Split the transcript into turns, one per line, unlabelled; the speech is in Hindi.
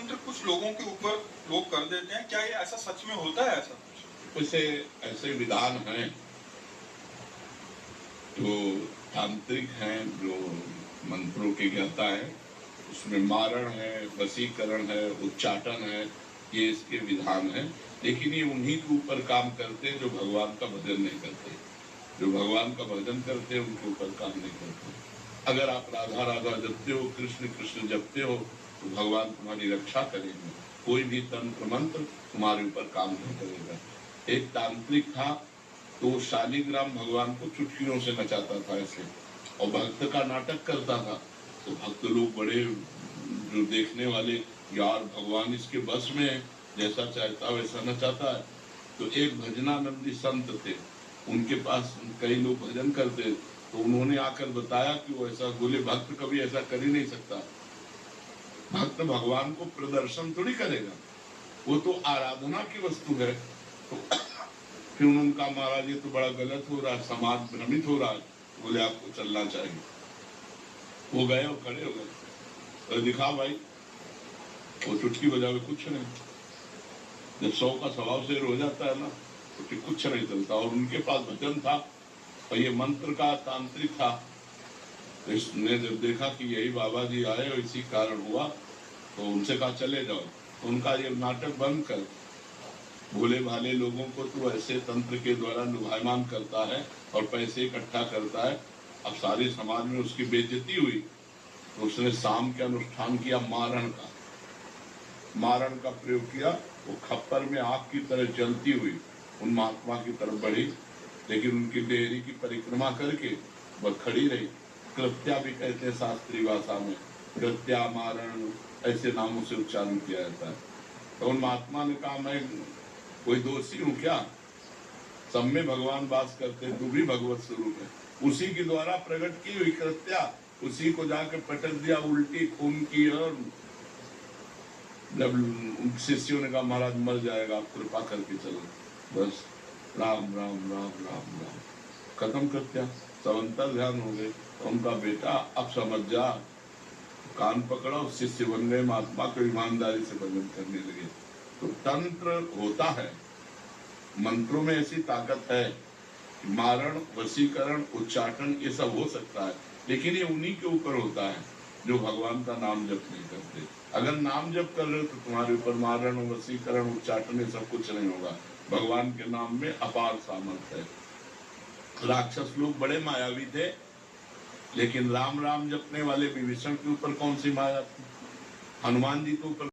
तंत्र कुछ लोगों के ऊपर लोग कर देते हैं, क्या ये ऐसा सच में होता है? ऐसा कुछ
ऐसे विधान हैं जो तांत्रिक हैं, जो मंत्रों के ज्ञाता है, उसमें मारण है, वशीकरण है, उच्चाटन है, ये इसके विधान है। लेकिन ये उन्हीं के ऊपर काम करते हैं जो भगवान का भजन नहीं करते। जो भगवान का भजन करते हैं उनके ऊपर काम नहीं करते। अगर आप राधा राधा जपते हो, कृष्ण कृष्ण जपते हो, तो भगवान तुम्हारी रक्षा करेंगे। कोई भी तंत्र मंत्र तुम्हारे ऊपर काम नहीं करेगा। एक तांत्रिक था, तो शालिग्राम भगवान को चुटकियों से नचाता था ऐसे, और भक्त का नाटक करता था। तो भक्त लोग बड़े, जो देखने वाले, यार भगवान इसके बस में है, जैसा चाहता वैसा नचाता है। तो एक भजनानंदी संत थे, उनके पास कई लोग भजन करते, तो उन्होंने आकर बताया कि वो ऐसा, बोले भक्त कभी ऐसा कर ही नहीं सकता। भक्त भगवान को प्रदर्शन थोड़ी करेगा, वो तो आराधना की वस्तु है। तो फिर उन्होंने कहा, महाराज ये तो बड़ा गलत हो रहा है, समाज भ्रमित हो रहा है। बोले आपको चलना चाहिए। वो गए और खड़े हो गए, तो दिखा भाई, वो चुटकी बजावे कुछ नहीं। जब 100 का स्वभाव से हो जाता है ना, तो फिर कुछ नहीं चलता। और उनके पास भजन था, और ये मंत्र का तांत्रिक था। तो इसने जब देखा कि यही बाबा जी आए और इसी कारण हुआ, तो उनसे कहा चले जाओ। तो उनका ये नाटक बंद कर, भोले भाले लोगों को तो ऐसे तंत्र के द्वारा लुभायमान करता है और पैसे इकट्ठा करता है। अब सारे समाज में उसकी बेइज्जती हुई, तो उसने शाम के अनुष्ठान किया, मारण का प्रयोग किया। वो खप्पर में आग की तरह जलती हुई उन महात्मा की तरफ बढ़ी, लेकिन उनकी डेहरी की परिक्रमा करके वह खड़ी रही। कृत्या भी कहते हैं शास्त्रीय भाषा में, कृत्या, मारण, ऐसे नामों से उच्चारण किया जाता है। तो उन महात्मा ने कहा, मैं कोई दोषी हूँ क्या? सब में भगवान वास करते, तू भी भगवत स्वरूप है। उसी के द्वारा प्रकट की हुई कृत्या, उसी को जाकर पटक दिया, उल्टी खून की। और जब शिष्यों ने कहा, महाराज मर जाएगा, आप कृपा करके चलो। बस राम राम राम राम राम, खत्म कृत्या। सब अंतर ध्यान हो गए। तो उनका बेटा, अब समझ जा, कान पकड़ो, शिष्य बन गए, महात्मा को ईमानदारी से भजन करने लगे। तो तंत्र होता है, मंत्रों में ऐसी ताकत है, मारण, वशीकरण, उच्चाटन, ये सब हो सकता है। लेकिन ये उन्हीं के ऊपर होता है जो भगवान का नाम जप नहीं करते। अगर नाम जप कर रहे हो तो तुम्हारे ऊपर मारण, वशीकरण, उच्चाटन ये सब कुछ नहीं होगा। भगवान के नाम में अपार सामर्थ्य है। राक्षस लोग बड़े मायावी थे, लेकिन राम राम जपने वाले विभीषण के ऊपर कौन सी माया थी? हनुमान जी के ऊपर